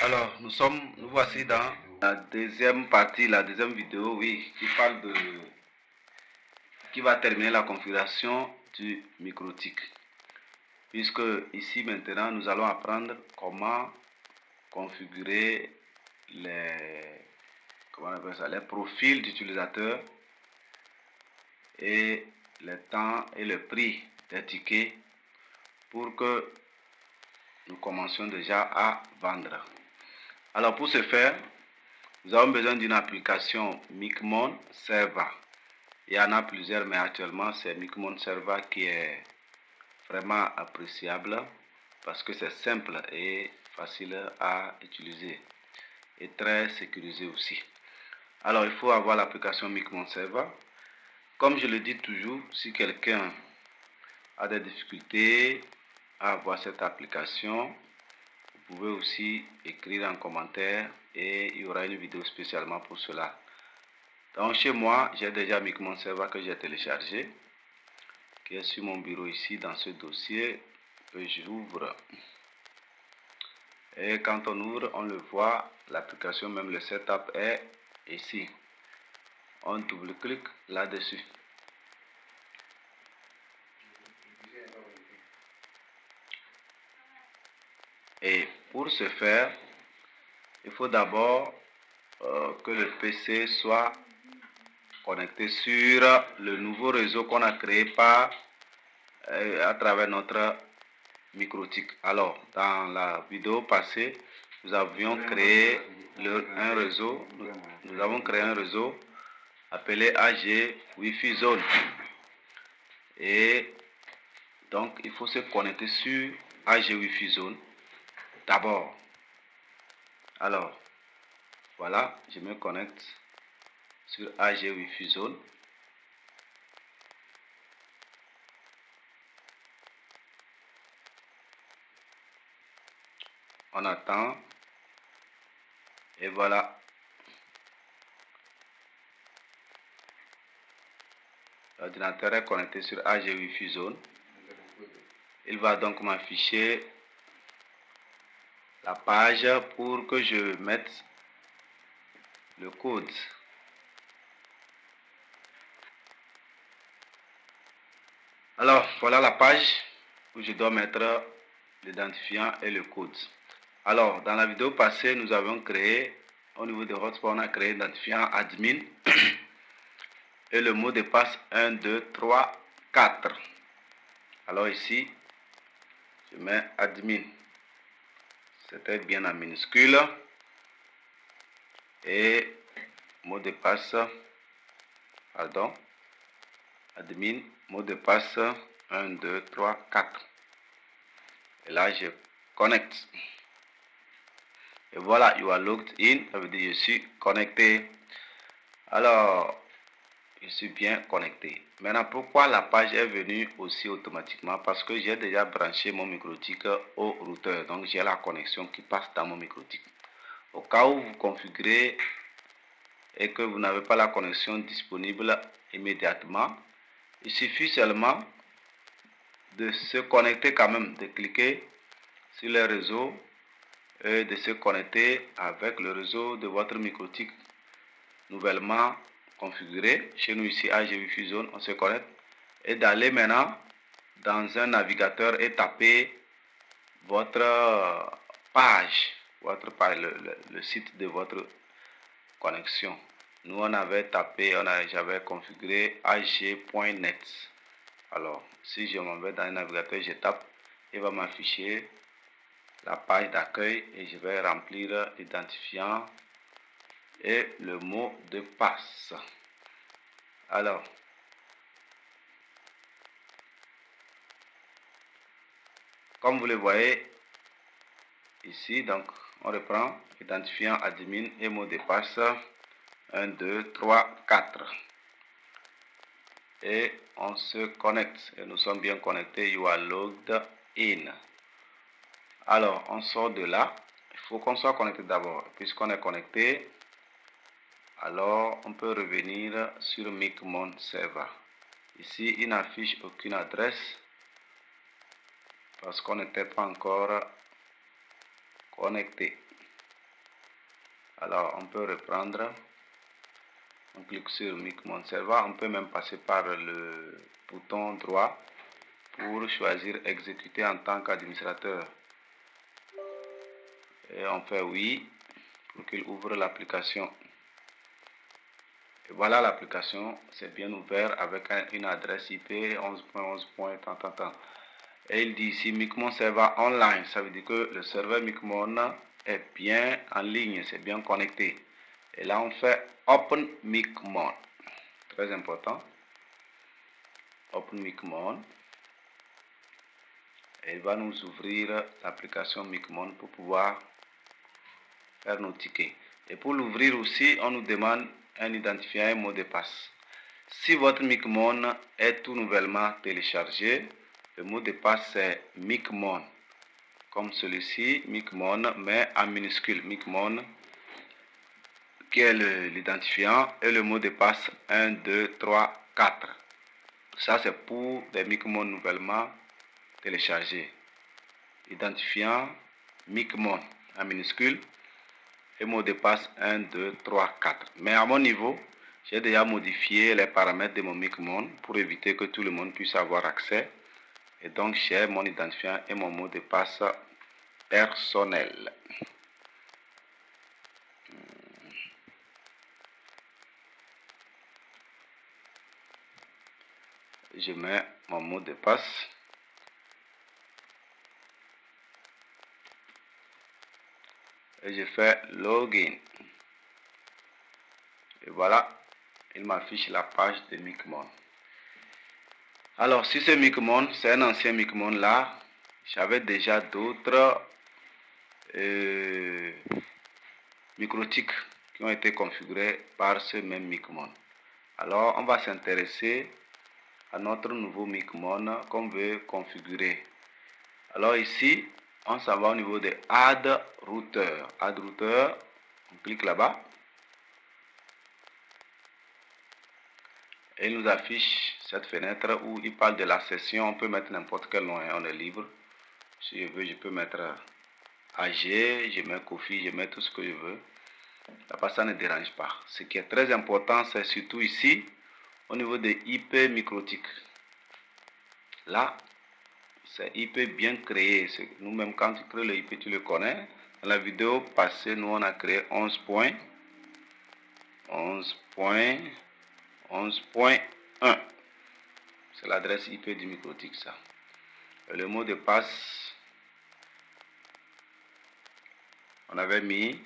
Alors, nous voici dans la deuxième partie, la deuxième vidéo, oui, qui va terminer la configuration du micro-tik. Puisque ici maintenant, nous allons apprendre comment configurer les profils d'utilisateurs et les temps et le prix des tickets pour que nous commencions déjà à vendre. Alors pour ce faire, nous avons besoin d'une application Micmon Server. Il y en a plusieurs, mais actuellement c'est Micmon Server qui est vraiment appréciable parce que c'est simple et facile à utiliser et très sécurisé aussi. Alors il faut avoir l'application Micmon Server. Comme je le dis toujours, si quelqu'un a des difficultés à avoir cette application, vous pouvez aussi écrire en commentaire et il y aura une vidéo spécialement pour cela. Donc chez moi, j'ai déjà Micmon Server que j'ai téléchargé, qui est sur mon bureau ici dans ce dossier que j'ouvre. Et quand on ouvre, on le voit, l'application, même le setup est ici. On double-clique là-dessus. Et pour ce faire, il faut d'abord que le PC soit connecté sur le nouveau réseau qu'on a créé à travers notre micro-tik. Alors, dans la vidéo passée, nous avions créé un réseau. Nous avons créé un réseau appelé AG Wi-Fi Zone. Et donc, il faut se connecter sur AG Wi-Fi Zone d'abord. Alors, voilà, je me connecte sur AG Wi-Fi Zone. On attend. Et voilà. L'ordinateur est connecté sur AG Wi-Fi Zone. Il va donc m'afficher la page pour que je mette le code. Alors, voilà la page où je dois mettre l'identifiant et le code. Alors, dans la vidéo passée, nous avons créé, au niveau de hotspot, on a créé l'identifiant admin et le mot de passe 1, 2, 3, 4. Alors ici, je mets admin. C'était bien en minuscule. Et mot de passe, pardon, admin, mot de passe 1, 2, 3, 4. Et là, je connecte. Et voilà, you are logged in, ça veut dire je suis connecté. Alors, je suis bien connecté. Maintenant, pourquoi la page est venue aussi automatiquement? Parce que j'ai déjà branché mon micro-tik au routeur. Donc, j'ai la connexion qui passe dans mon micro-tik. Au cas où vous configurez et que vous n'avez pas la connexion disponible immédiatement, il suffit seulement de se connecter quand même, de cliquer sur les réseaux et de se connecter avec le réseau de votre micro-tik nouvellement configuré. Chez nous ici, AG Wi-Fi Zone, on se connecte et d'aller maintenant dans un navigateur et taper votre page, le site de votre connexion. Nous, on avait tapé, j'avais configuré ag.net. Alors, si je m'en vais dans le navigateur, je tape, il va m'afficher la page d'accueil et je vais remplir l'identifiant et le mot de passe. Alors, comme vous le voyez ici, donc on reprend identifiant admin et mot de passe 1, 2, 3, 4. Et on se connecte et nous sommes bien connectés. You are logged in. Alors, on sort de là. Il faut qu'on soit connecté d'abord. Puisqu'on est connecté, alors on peut revenir sur Micmon Server. Ici, il n'affiche aucune adresse parce qu'on n'était pas encore connecté. Alors, on peut reprendre. On clique sur Micmon Server. On peut même passer par le bouton droit pour choisir exécuter en tant qu'administrateur. Et on fait oui pour qu'il ouvre l'application. Et voilà l'application, c'est bien ouvert avec une adresse IP 11.11.tant. Et il dit ici Micmon Server Online, ça veut dire que le serveur Micmon est bien en ligne, c'est bien connecté. Et là on fait Open Micmon, très important. Open Micmon. Et il va nous ouvrir l'application Micmon pour pouvoir faire nos tickets. Et pour l'ouvrir aussi, on nous demande un identifiant et un mot de passe. Si votre Micmon est tout nouvellement téléchargé, le mot de passe c'est Micmon. Comme celui-ci, Micmon, mais en minuscule. Micmon, qui est l'identifiant, et le mot de passe 1, 2, 3, 4. Ça c'est pour des Micmon nouvellement téléchargés. Identifiant Micmon en minuscule. Et mot de passe 1, 2, 3, 4. Mais à mon niveau, j'ai déjà modifié les paramètres de mon Micmon pour éviter que tout le monde puisse avoir accès. Et donc, j'ai mon identifiant et mon mot de passe personnel. Je mets mon mot de passe. Et je fais login. Et voilà, il m'affiche la page de Micmon. Alors, si ce Micmon, c'est un ancien Micmon là, j'avais déjà d'autres microtiques qui ont été configurés par ce même Micmon. Alors, on va s'intéresser à notre nouveau Micmon qu'on veut configurer. Alors ici, on s'en va au niveau de Add Router. Add Router, on clique là-bas. Et il nous affiche cette fenêtre où il parle de la session. On peut mettre n'importe quel nom, on est libre. Si je veux, je peux mettre AG, je mets Kofi, je mets tout ce que je veux. Là-bas, ça ne dérange pas. Ce qui est très important, c'est surtout ici, au niveau des IP microtiques. Là, c'est IP bien créé. Nous-mêmes, quand tu crées le IP, tu le connais. Dans la vidéo passée, nous, on a créé 11.11.11.1. C'est l'adresse IP du microtique, ça. Et le mot de passe, on avait mis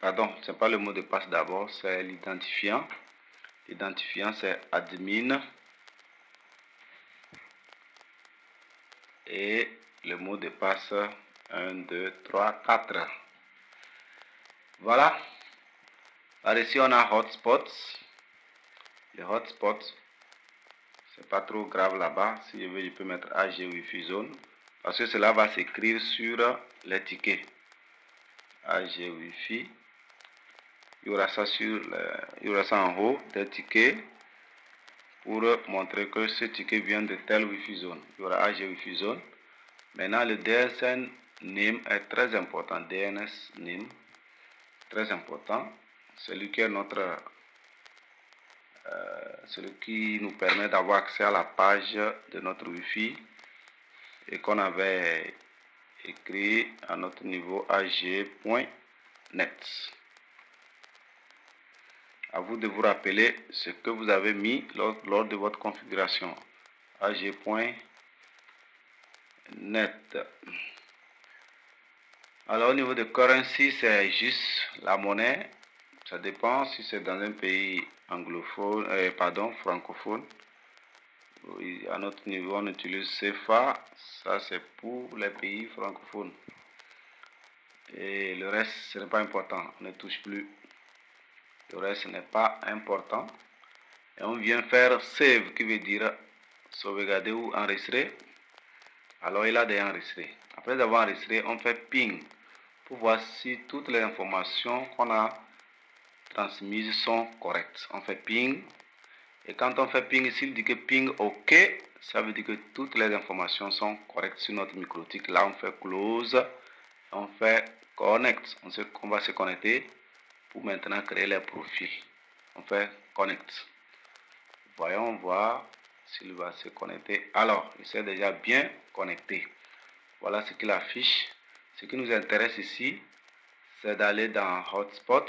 pardon, c'est pas le mot de passe d'abord, c'est l'identifiant. L'identifiant, c'est admin. Et le mot de passe 1, 2, 3, 4. Voilà. Par ici, on a hotspots. Les hotspots, c'est pas trop grave là-bas. Si je veux, je peux mettre AG Wi-Fi zone. Parce que cela va s'écrire sur les tickets. AG Wi-Fi. Il y aura ça en haut des tickets pour montrer que ce ticket vient de telle Wi-Fi zone. Il y aura AG Wi-Fi zone. Maintenant, le DSN name est très important. DNS name, très important. Celui qui est celui qui nous permet d'avoir accès à la page de notre Wi-Fi et qu'on avait écrit à notre niveau ag.net. À vous de vous rappeler ce que vous avez mis lors de votre configuration. ag.net. Alors au niveau de currency, c'est juste la monnaie. Ça dépend si c'est dans un pays anglophone, francophone. À notre niveau, on utilise CFA. Ça, c'est pour les pays francophones. Et le reste, ce n'est pas important. On ne touche plus. Le reste n'est pas important. Et on vient faire save, qui veut dire sauvegarder ou enregistrer. Alors, il a déjà enregistré. Après avoir enregistré, on fait ping pour voir si toutes les informations qu'on a transmises sont correctes. On fait ping. Et quand on fait ping, s'il dit que ping OK, ça veut dire que toutes les informations sont correctes sur notre microtique. Là, on fait close, on fait connect. On va se connecter pour maintenant créer les profils. On fait connect. Voyons voir s'il va se connecter. Alors, il s'est déjà bien connecté. Voilà ce qu'il affiche. Ce qui nous intéresse ici, c'est d'aller dans Hotspot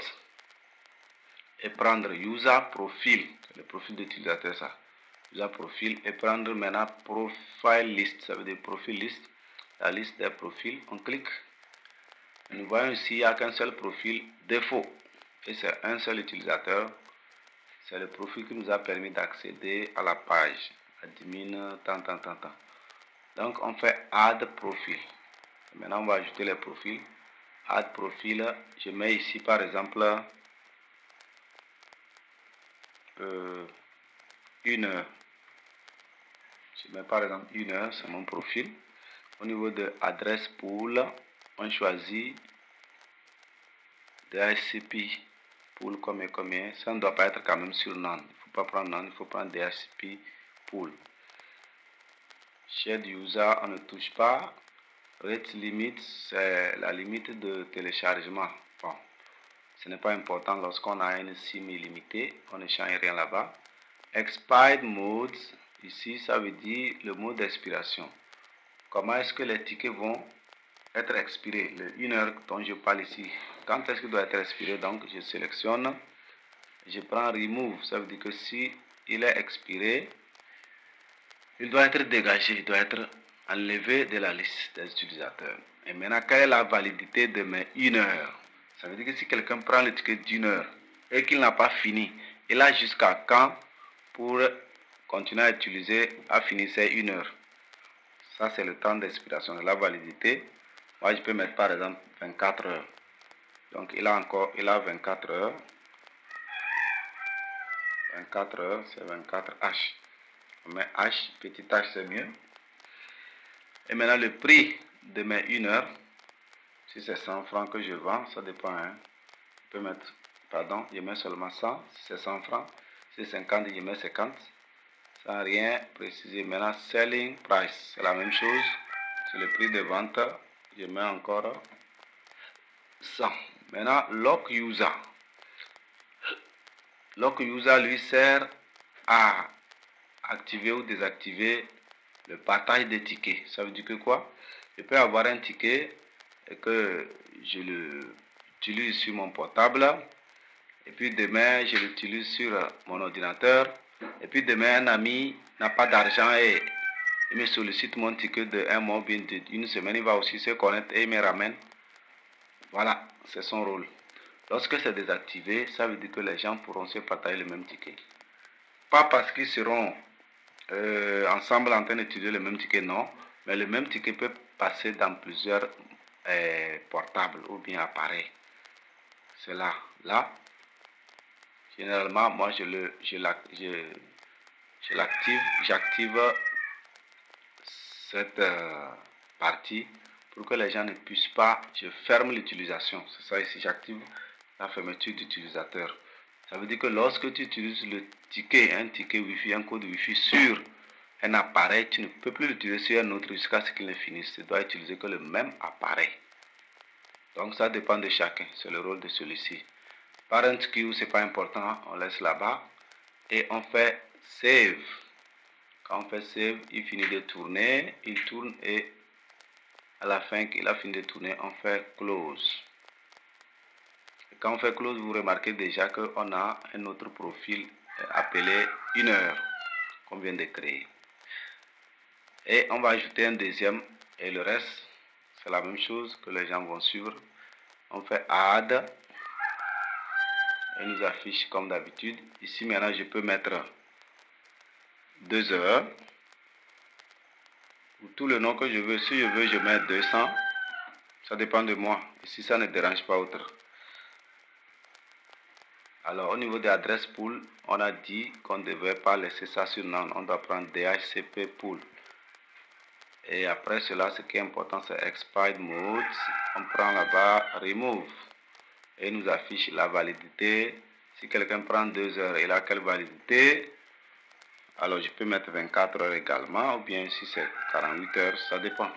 et prendre User Profile. C'est le profil d'utilisateur, ça. User Profile et prendre maintenant Profile List. Ça veut dire Profil List. La liste des profils. On clique. Nous voyons ici, il n'y a qu'un seul profil défaut. Et c'est un seul utilisateur. C'est le profil qui nous a permis d'accéder à la page. Admin, tant. Donc, on fait Add Profil. Maintenant, on va ajouter les profils. Add Profil. Je mets ici, par exemple, 1 heure. Je mets par exemple 1 heure, c'est mon profil. Au niveau de adresse pool, on choisit DHCP pool combien. Ça ne doit pas être quand même sur None. Il ne faut pas prendre None, il faut prendre DHCP pool. Shared user, on ne touche pas. Rate limit, c'est la limite de téléchargement. Bon, ce n'est pas important lorsqu'on a une SIM illimitée, on ne change rien là-bas. Expired mode, ici ça veut dire le mode d'expiration. Comment est-ce que les tickets vont être expirés? Le 1 heure dont je parle ici, quand est-ce qu'il doit être expiré? Donc je sélectionne, je prends remove, ça veut dire que si il est expiré, il doit être dégagé, il doit être enlevé de la liste des utilisateurs. Et maintenant, quelle est la validité de mes 1 heure? Ça veut dire que si quelqu'un prend le ticket d'1 heure et qu'il n'a pas fini, il a jusqu'à quand pour continuer à utiliser, à finir ses 1 heure? Ça, c'est le temps d'expiration de la validité. Moi, je peux mettre par exemple 24 heures. Donc, il a 24 heures. 24 heures, c'est 24 H. On met H, petit H, c'est mieux. Et maintenant, le prix de mes 1 heure, si c'est 100 francs que je vends, ça dépend. Hein. Je peux mettre, pardon, je mets seulement 100, si c'est 100 francs. Si c'est 50, je mets 50. Sans rien préciser. Maintenant, selling price, c'est la même chose. C'est le prix de vente. Je mets encore 100. Maintenant, lock user. Lock user lui sert à activer ou désactiver le partage des tickets. Ça veut dire que quoi? Je peux avoir un ticket et que je l'utilise sur mon portable. Et puis demain, je l'utilise sur mon ordinateur. Et puis demain, un ami n'a pas d'argent et il me sollicite mon ticket de un mois, bien d'une semaine. Il va aussi se connecter et il me ramène. Voilà, c'est son rôle. Lorsque c'est désactivé, ça veut dire que les gens pourront se partager le même ticket. Pas parce qu'ils seront ensemble en train d'utiliser le même ticket, non. Mais le même ticket peut passer dans plusieurs portables ou bien appareils. C'est là. Là, généralement, moi, j'active cette partie pour que les gens ne puissent pas, je ferme l'utilisation. C'est ça ici, j'active la fermeture d'utilisateur. Ça veut dire que lorsque tu utilises le ticket, un ticket Wi-Fi, un code Wi-Fi sur un appareil, tu ne peux plus l'utiliser sur un autre jusqu'à ce qu'il ne finisse. Tu dois utiliser que le même appareil. Donc ça dépend de chacun, c'est le rôle de celui-ci. Parent queue, c'est pas important, on laisse là-bas. Et on fait save. Quand on fait save, il finit de tourner, il tourne et à la fin qu'il a fini de tourner, on fait close. Et quand on fait close, vous remarquez déjà qu'on a un autre profil appelé 1 heure qu'on vient de créer. Et on va ajouter un deuxième et le reste, c'est la même chose que les gens vont suivre. On fait add. Elle nous affiche comme d'habitude. Ici maintenant je peux mettre 2 heures. Ou tout le nom que je veux. Si je veux, je mets 200. Ça dépend de moi. Ici ça ne dérange pas autre. Alors au niveau de l'adresse pool, on a dit qu'on ne devait pas laisser ça sur None. On doit prendre DHCP pool. Et après cela, ce qui est important, c'est expired mode. On prend là-bas remove. Et il nous affiche la validité. Si quelqu'un prend 2 heures, il a quelle validité? Alors, je peux mettre 24 heures également, ou bien si c'est 48 heures, ça dépend.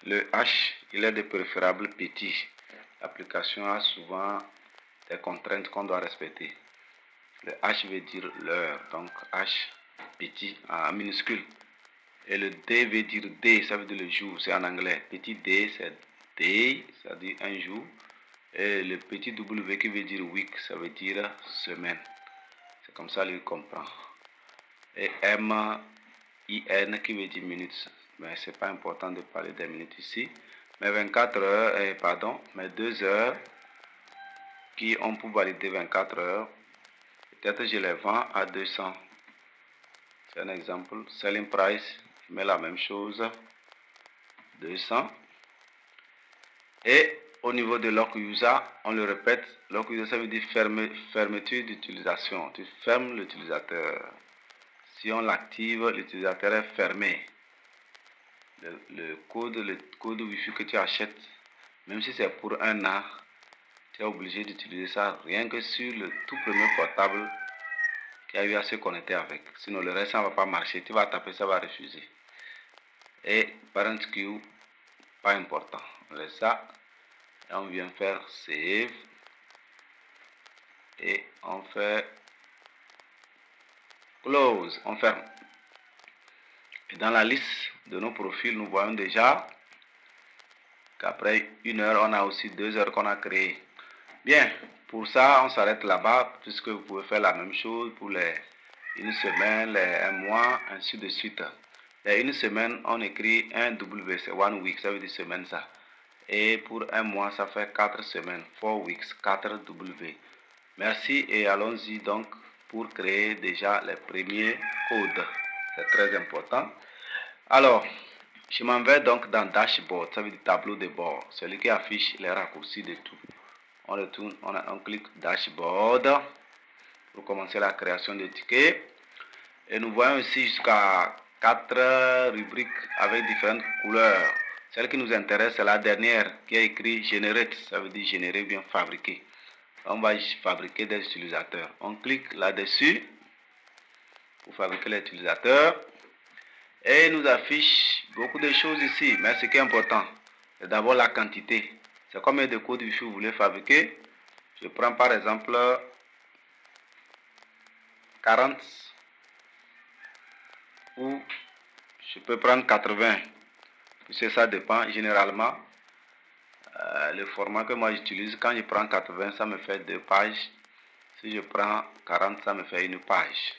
Le H, il est de préférable petit. L'application a souvent des contraintes qu'on doit respecter. Le H veut dire l'heure, donc H petit en minuscule. Et le D veut dire D, ça veut dire le jour, c'est en anglais. Petit D, c'est day, ça veut dire un jour. Et le petit W qui veut dire week, ça veut dire semaine. C'est comme ça qu'il comprend. Et M, IN qui veut dire minutes. Mais c'est pas important de parler des minutes ici. Mais 24 heures, mais 2 heures qui ont pour valider 24 heures. Peut-être je les vends à 200. C'est un exemple. Selling price, je mets la même chose. 200. Et au niveau de lock user, on le répète, lock user ça veut dire fermeture d'utilisation. Tu fermes l'utilisateur. Si on l'active, l'utilisateur est fermé. Le code Wi-Fi que tu achètes, même si c'est pour un an, tu es obligé d'utiliser ça rien que sur le tout premier portable qui a eu à se connecter avec. Sinon le reste ça ne va pas marcher. Tu vas taper, ça va refuser. Et parent queue, pas important. On laisse ça. Et on vient faire save. Et on fait close. On ferme. Et dans la liste de nos profils, nous voyons déjà qu'après 1 heure, on a aussi 2 heures qu'on a créées. Bien, pour ça, on s'arrête là-bas, puisque vous pouvez faire la même chose pour une semaine, un mois, ainsi de suite. Une semaine, on écrit un W, c'est 1 week, ça veut dire semaine ça. Et pour un mois, ça fait 4 semaines, 4 weeks, 4 W. Merci et allons-y donc pour créer déjà les premiers codes. C'est très important. Alors, je m'en vais donc dans Dashboard, ça veut dire tableau de bord, celui qui affiche les raccourcis de tout. On retourne, on clique Dashboard pour commencer la création des tickets. Et nous voyons ici jusqu'à 4 rubriques avec différentes couleurs. Celle qui nous intéresse, c'est la dernière qui est écrit Generate, ça veut dire générer, bien fabriquer. On va fabriquer des utilisateurs. On clique là-dessus pour fabriquer les utilisateurs. Et il nous affiche beaucoup de choses ici. Mais ce qui est important, c'est d'abord la quantité. C'est combien de codes Wi-Fi vous voulez fabriquer. Je prends par exemple 40 ou je peux prendre 80. Puisque ça dépend généralement. Le format que moi j'utilise, quand je prends 80, ça me fait 2 pages. Si je prends 40, ça me fait 1 page.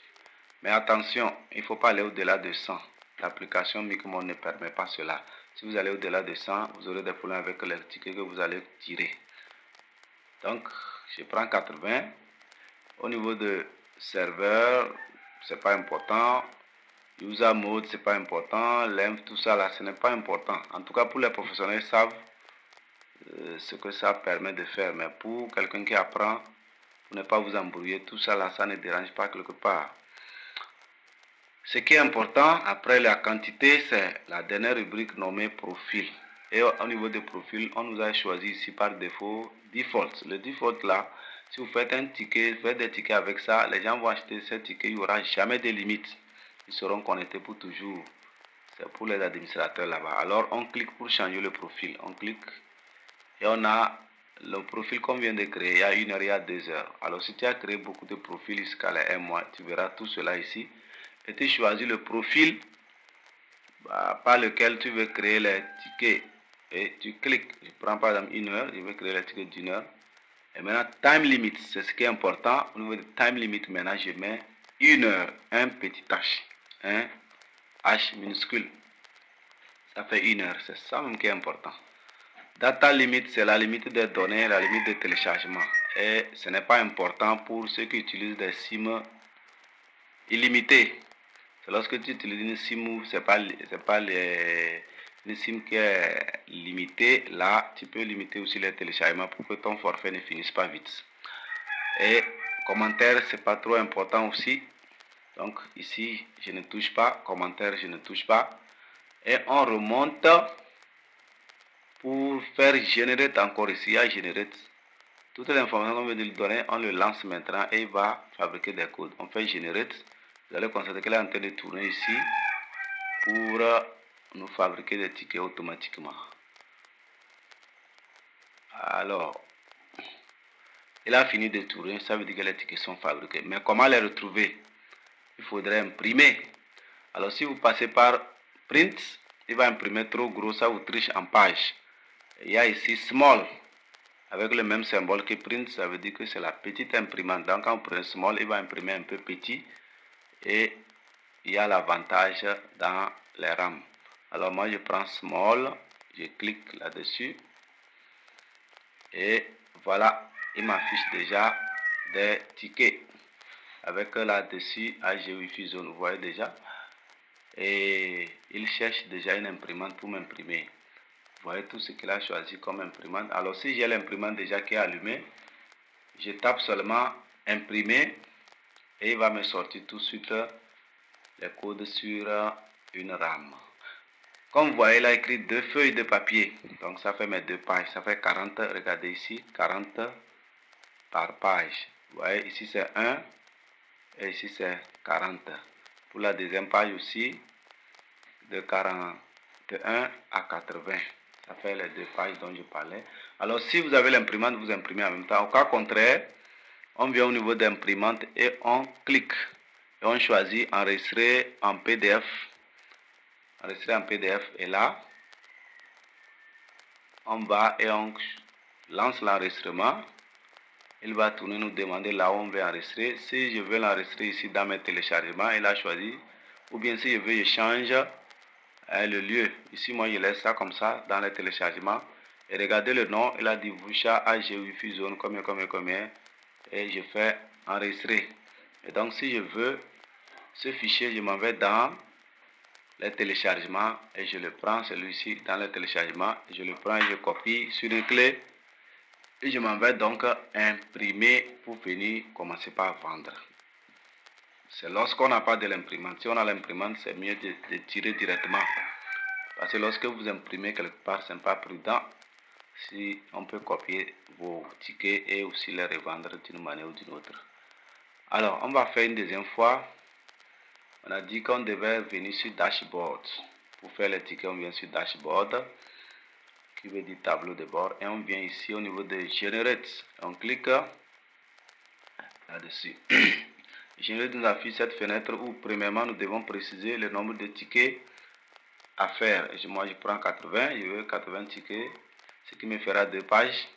Mais attention, il ne faut pas aller au-delà de 100. L'application Micmon ne permet pas cela. Si vous allez au-delà de 100, vous aurez des problèmes avec les tickets que vous allez tirer. Donc, je prends 80. Au niveau de serveur, c'est pas important. User mode, c'est pas important. Length, tout ça là, ce n'est pas important. En tout cas, pour les professionnels, ils savent ce que ça permet de faire. Mais pour quelqu'un qui apprend, pour ne pas vous embrouiller, tout ça là, ça ne dérange pas quelque part. Ce qui est important, après la quantité, c'est la dernière rubrique nommée profil. Et au niveau de profil, on nous a choisi ici par défaut default. Le default là, si vous faites un ticket, vous faites des tickets avec ça, les gens vont acheter ces tickets, il n'y aura jamais de limite. Ils seront connectés pour toujours. C'est pour les administrateurs là-bas. Alors on clique pour changer le profil. On clique et on a le profil qu'on vient de créer. Il y a 1 heure, il y a 2 heures. Alors si tu as créé beaucoup de profils jusqu'à un mois, tu verras tout cela ici. Et tu choisis le profil par lequel tu veux créer les tickets. Et tu cliques. Je prends par exemple 1 heure. Je vais créer les tickets d'1 heure. Et maintenant, time limit, c'est ce qui est important. Au niveau de time limit, maintenant, je mets 1 heure. Un petit H. Un H minuscule. Ça fait 1 heure. C'est ça même qui est important. Data limit, c'est la limite des données, la limite de téléchargement. Et ce n'est pas important pour ceux qui utilisent des SIM illimités. C'est lorsque tu utilises une SIM, c'est pas une SIM qui est limitée. Là, tu peux limiter aussi les téléchargements pour que ton forfait ne finisse pas vite. Et commentaire, c'est pas trop important aussi. Donc ici, je ne touche pas. Commentaire, je ne touche pas. Et on remonte pour faire générer encore ici. À générer toutes les informations qu'on veut lui donner, on le lance maintenant et il va fabriquer des codes. On fait générer. Vous allez constater qu'elle est en train de tourner ici pour nous fabriquer des tickets automatiquement. Alors, il a fini de tourner, ça veut dire que les tickets sont fabriqués. Mais comment les retrouver? Il faudrait imprimer. Alors, si vous passez par Print, il va imprimer trop gros, ça vous triche en page. Il y a ici Small, avec le même symbole que Print, ça veut dire que c'est la petite imprimante. Donc, quand vous prenez Small, il va imprimer un peu petit. Et il y a l'avantage dans les rames. Alors, moi, je prends Small, je clique là-dessus. Et voilà, il m'affiche déjà des tickets avec là-dessus AG Wi-Fi Zone, vous voyez déjà. Et il cherche déjà une imprimante pour m'imprimer. Vous voyez tout ce qu'il a choisi comme imprimante. Alors si j'ai l'imprimante déjà qui est allumée, je tape seulement imprimer et il va me sortir tout de suite les codes sur une rame. Comme vous voyez, il a écrit 2 feuilles de papier. Donc ça fait mes 2 pages. Ça fait 40, regardez ici, 40 par page. Vous voyez, ici c'est 1 et ici c'est 40. Pour la deuxième page aussi, de 41 à 80. Ça fait les 2 pages dont je parlais. Alors si vous avez l'imprimante, vous imprimez en même temps. Au cas contraire, on vient au niveau d'imprimante et on clique. Et on choisit enregistrer en PDF. Enregistrer en PDF et là, on va et on lance l'enregistrement. Il va tourner, nous demander là où on veut enregistrer. Si je veux l'enregistrer ici dans mes téléchargements, il a choisi. Ou bien si je veux, je change le lieu. Ici, moi, je laisse ça comme ça dans les téléchargements. Et regardez le nom, il a dit Vusha AG Wi-Fi Zone, combien. Et je fais enregistrer. Et donc, si je veux ce fichier, je m'en vais dans les téléchargements et je le prends, celui-ci, dans les téléchargements. Je le prends et je copie sur une clé. Et je m'en vais donc imprimer pour venir commencer par vendre. C'est lorsqu'on n'a pas de l'imprimante. Si on a l'imprimante, c'est mieux de tirer directement. Parce que lorsque vous imprimez quelque part, ce n'est pas prudent. Si on peut copier vos tickets et aussi les revendre d'une manière ou d'une autre. Alors, on va faire une deuxième fois. On a dit qu'on devait venir sur Dashboard. Pour faire les tickets, on vient sur Dashboard, qui veut dire tableau de bord. Et on vient ici au niveau de Generate. On clique là-dessus. Generate nous affiche cette fenêtre où, premièrement, nous devons préciser le nombre de tickets à faire. Moi, je prends 80. Je veux 80 tickets, ce qui me fera 2 pages.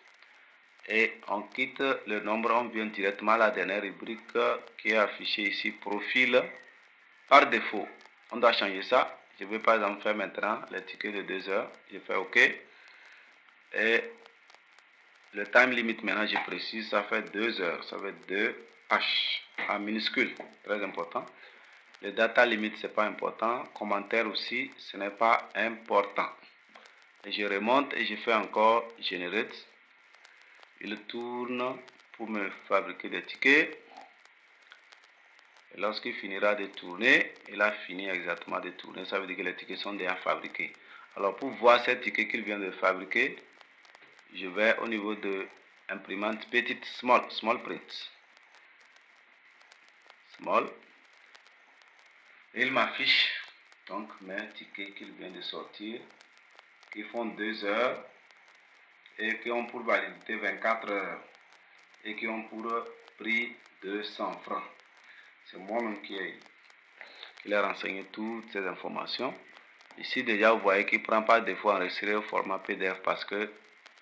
Et on quitte le nombre, on vient directement à la dernière rubrique qui est affichée ici, profil par défaut. On doit changer ça. Je vais par exemple faire maintenant les tickets de 2 heures. Je fais OK. Et le time limit maintenant, je précise, ça fait 2 heures. Ça fait 2H en minuscule. Très important. Le data limit, ce n'est pas important. Commentaire aussi, ce n'est pas important. Et je remonte et je fais encore Generate. Il tourne pour me fabriquer des tickets. Et lorsqu'il finira de tourner, il a fini exactement de tourner. Ça veut dire que les tickets sont déjà fabriqués. Alors pour voir ces tickets qu'il vient de fabriquer, je vais au niveau de imprimante petite, small print. Small. Et il m'affiche donc mes tickets qu'il vient de sortir, qui font 2 heures et qui ont pour validité 24 heures et qui ont pour prix 200 francs. C'est moi-même qui ai renseigné toutes ces informations. Ici déjà vous voyez qu'il ne prend pas défaut enregistré au format PDF parce que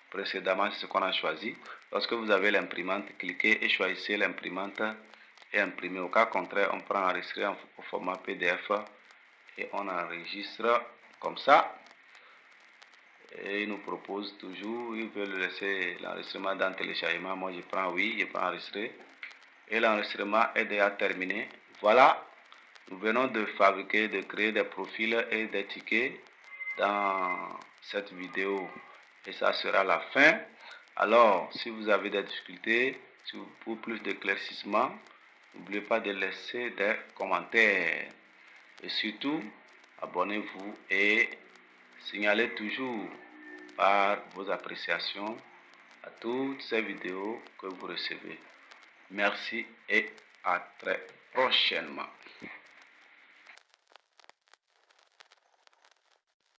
précédemment c'est ce qu'on a choisi. Lorsque vous avez l'imprimante, cliquez et choisissez l'imprimante et imprimez. Au cas contraire, on prend enregistré au format PDF et on enregistre comme ça. Et il nous propose toujours, il veut laisser l'enregistrement dans le téléchargement. Moi je prends oui, je prends enregistrer. Et l'enregistrement est déjà terminé. Voilà, nous venons de fabriquer, de créer des profils et des tickets dans cette vidéo. Et ça sera la fin. Alors, si vous avez des difficultés, pour plus d'éclaircissement, n'oubliez pas de laisser des commentaires. Et surtout, abonnez-vous et signalez toujours par vos appréciations à toutes ces vidéos que vous recevez. Merci et à très prochainement.